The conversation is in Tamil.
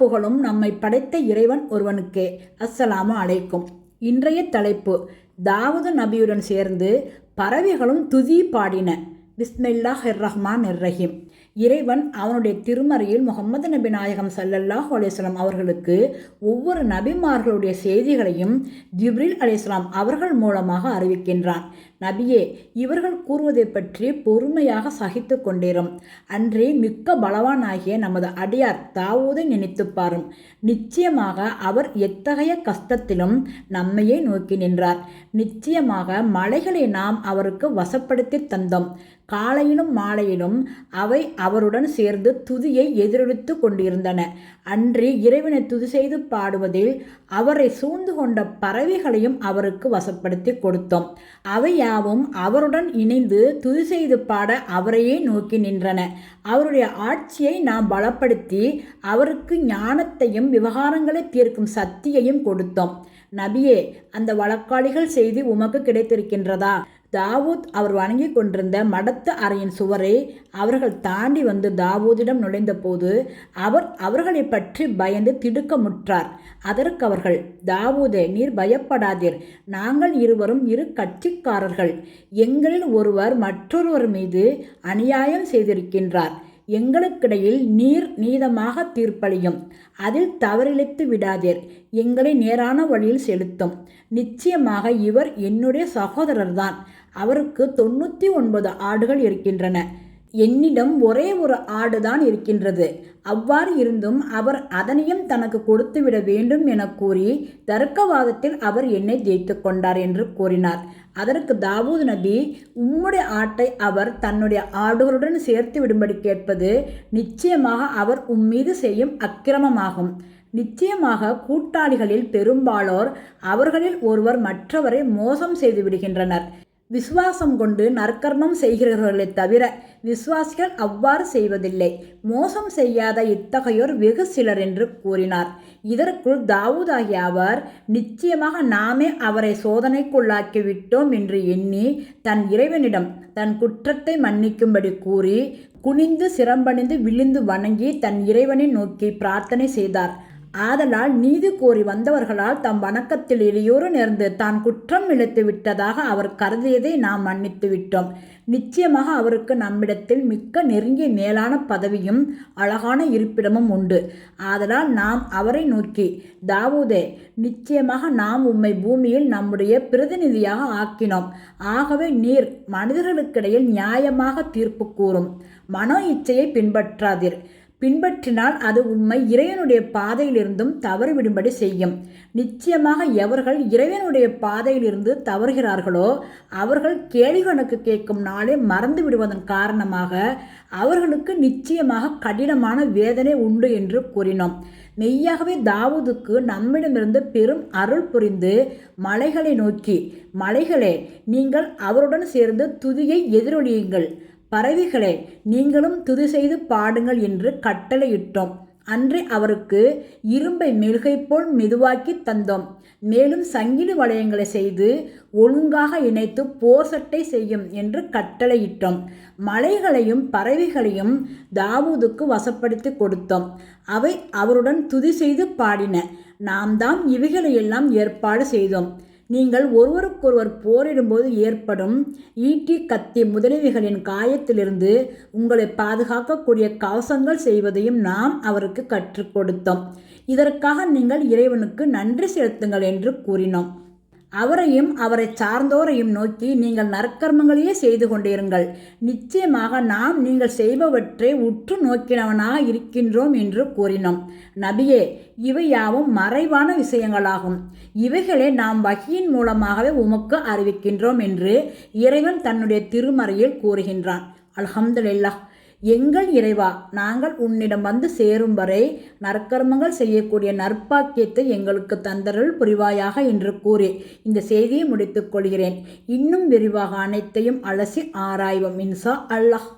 புகழும் நம்மை படைத்த இறைவன் ஒருவனுக்கே. அஸ்ஸலாமு அலைக்கும். இன்றைய தலைப்பு: தாவூது நபியுடன் சேர்ந்து பறவைகளும் துதி பாடின. பிஸ்மில்லாஹிர் ரஹ்மானிர் ரஹீம். இறைவன் அவனுடைய திருமறையில் முகமது நபி நாயகம் ஸல்லல்லாஹு அலைஹி வஸல்லம் அவர்களுக்கு ஒவ்வொரு நபிமார்களுடைய செய்திகளையும் ஜிப்ரீல் அலைஹிஸ்ஸலாம் அவர்கள் மூலமாக அறிவிக்கின்றான். நபியே, இவர்கள் கூறுவதை பற்றி பொறுமையாக சகித்து கொண்டிரும். அன்றே மிக்க பலவானாகிய நமது அடியார் தாவூதை நினைத்து பாரும். நிச்சயமாக அவர் எத்தகைய கஷ்டத்திலும் நம்மையே நோக்கி நின்றார். நிச்சயமாக மலைகளை நாம் அவருக்கு வசப்படுத்தி தந்தோம். காலையிலும் மாலையிலும் அவை அவருடன் சேர்ந்து துதியை எதிரொலித்து கொண்டிருந்தன. அன்று இறைவனை துதி செய்து பாடுவதில் அவரை சூழ்ந்து கொண்ட பறவைகளையும் அவருக்கு வசப்படுத்தி கொடுத்தோம். அவை யாவும் அவருடன் இணைந்து துதி செய்து பாட அவரையே நோக்கி நின்றன. அவருடைய ஆட்சியை நாம் பலப்படுத்தி அவருக்கு ஞானத்தையும் விவகாரங்களை தீர்க்கும் சக்தியையும் கொடுத்தோம். நபியே, அந்த வழக்காளிகள் செய்தி உமக்கு கிடைத்திருக்கின்றதா? தாவூத் அவர் வணங்கி கொண்டிருந்த மடத்து அறையின் சுவரை அவர்கள் தாண்டி வந்து தாவூதிடம் நுழைந்த போது அவர் அவர்களை பற்றி பயந்து திடுக்கமுற்றார். அதற்கு அவர்கள், தாவூதே, நீர் பயப்படாதீர். நாங்கள் இருவரும் இரு கட்சிக்காரர்கள். எங்களில் ஒருவர் மற்றொருவர் மீது அநியாயம் செய்திருக்கின்றார். எங்களுக்கிடையில் நீர் நீதமாக தீர்ப்பளியும். அதில் தவறிழைத்து விடாதீர். எங்களை நேரான வழியில் செலுத்தும். நிச்சயமாக இவர் என்னுடைய சகோதரர்தான். அவருக்கு 99 ஆடுகள் இருக்கின்றன. என்னிடம் ஒரே ஒரு ஆடுதான் இருக்கின்றது. அவ்வாறு இருந்தும் அவர் அதனையும் தனக்கு கொடுத்துவிட வேண்டும் என கூறி தர்க்கவாதத்தில் அவர் என்னை ஜெயித்து கொண்டார் என்று கூறினார். அதற்கு தாவூது நபி, உம்முடைய ஆட்டை அவர் தன்னுடைய ஆடுகளுடன் சேர்த்து விடும்படி கேட்பது நிச்சயமாக அவர் உம்மீது செய்யும் அக்கிரமமாகும். நிச்சயமாக கூட்டாளிகளில் பெரும்பாலோர் அவர்களில் ஒருவர் மற்றவரை மோசம் செய்து விடுகின்றனர். விசுவாசம் கொண்டு நற்கர்மம் செய்கிறவர்களை தவிர விசுவாசிகள் அவ்வாறு செய்வதில்லை. மோசம் செய்யாத இத்தகையோர் வெகு சிலர் என்று கூறினார். இதற்குள் தாவூதாகிய அவர், நிச்சயமாக நாமே அவரை சோதனைக்குள்ளாக்கி விட்டோம் என்று எண்ணி தன் இறைவனிடம் தன் குற்றத்தை மன்னிக்கும்படி கூறி குனிந்து சிரம்பணிந்து விழுந்து வணங்கி தன் இறைவனை நோக்கி பிரார்த்தனை செய்தார். ஆதலால் நீதி கோரி வந்தவர்களால் தம் வணக்கத்தில் இடையூறு நேர்ந்து தான் குற்றம் இழைத்து விட்டதாக அவர் கருதியதை நாம் மன்னித்து விட்டோம். நிச்சயமாக அவருக்கு நம்மிடத்தில் மிக்க நெருங்கிய மேலான பதவியும் அழகான இருப்பிடமும் உண்டு. ஆதலால் நாம் அவரை நோக்கி, தாவூதே, நிச்சயமாக நாம் உம்மை பூமியில் நம்முடைய பிரதிநிதியாக ஆக்கினோம். ஆகவே நீர் மனிதர்களுக்கிடையில் நியாயமாக தீர்ப்பு கூறும். மனோ இச்சையை பின்பற்றாதீர். பின்பற்றினால் அது உம்மை இறைவனுடைய பாதையிலிருந்தும் தவறிவிடும்படி செய்யும். நிச்சயமாக எவர்கள் இறைவனுடைய பாதையிலிருந்து தவறுகிறார்களோ அவர்கள் கேள்வி கணக்கு கேட்கும் நாளே மறந்து விடுவதன் காரணமாக அவர்களுக்கு நிச்சயமாக கடினமான வேதனை உண்டு என்று கூறினோம். மெய்யாகவே தாவூதுக்கு நம்மிடமிருந்து பெரும் அருள் புரிந்து மலைகளை நோக்கி, மலைகளே, நீங்கள் அவருடன் சேர்ந்து துதியை எதிரொலியுங்கள். பறவைகளே, நீங்களும் துதி செய்து பாடுங்கள் என்று கட்டளையிட்டோம். அன்றே அவருக்கு இரும்பை மெழுகை போல் மெதுவாக்கி தந்தோம். மேலும் சங்கிலி வளையங்களை செய்து ஒழுங்காக இணைத்து போர் சட்டை செய்யும் என்று கட்டளையிட்டோம். மலைகளையும் பறவைகளையும் தாவூதுக்கு வசப்படுத்தி கொடுத்தோம். அவை அவருடன் துதி செய்து பாடின. நாம் தாம் இவைகளையெல்லாம் ஏற்பாடு செய்தோம். நீங்கள் ஒருவருக்கொருவர் போரிடும்போது ஏற்படும் ஈட்டி, கத்தி முதலியவைகளின் காயத்திலிருந்து உங்களை பாதுகாக்கக்கூடிய கவசங்கள் செய்வதையும் நாம் அவருக்கு கற்றுக் கொடுத்தோம். இதற்காக நீங்கள் இறைவனுக்கு நன்றி செலுத்துங்கள் என்று கூறினோம். அவரையும் அவரை சார்ந்தோரையும் நோக்கி, நீங்கள் நற்கர்மங்களையே செய்து கொண்டிருங்கள். நிச்சயமாக நாம் நீங்கள் செய்பவற்றை உற்று நோக்கினவனாக இருக்கின்றோம் என்று கூறினோம். நபியே, இவை யாவும் மறைவான விஷயங்களாகும். இவைகளை நாம் வஹியின் மூலமாகவே உமக்கு அறிவிக்கின்றோம் என்று இறைவன் தன்னுடைய திருமறையில் கூறுகின்றான். அல்ஹம்துலில்லாஹ். எங்கள் இறைவா, நாங்கள் உன்னிடம் வந்து சேரும் வரை நற்கர்மங்கள் செய்யக்கூடிய நற்பாக்கியத்தை எங்களுக்கு தந்தருள் புரிவாயாக என்று கூறி இந்த செய்தியை முடித்துக் கொள்கிறேன். இன்னும் விரிவாக அனைத்தையும் அலசி ஆராய்வோம் இன்ஷா அல்லாஹ்.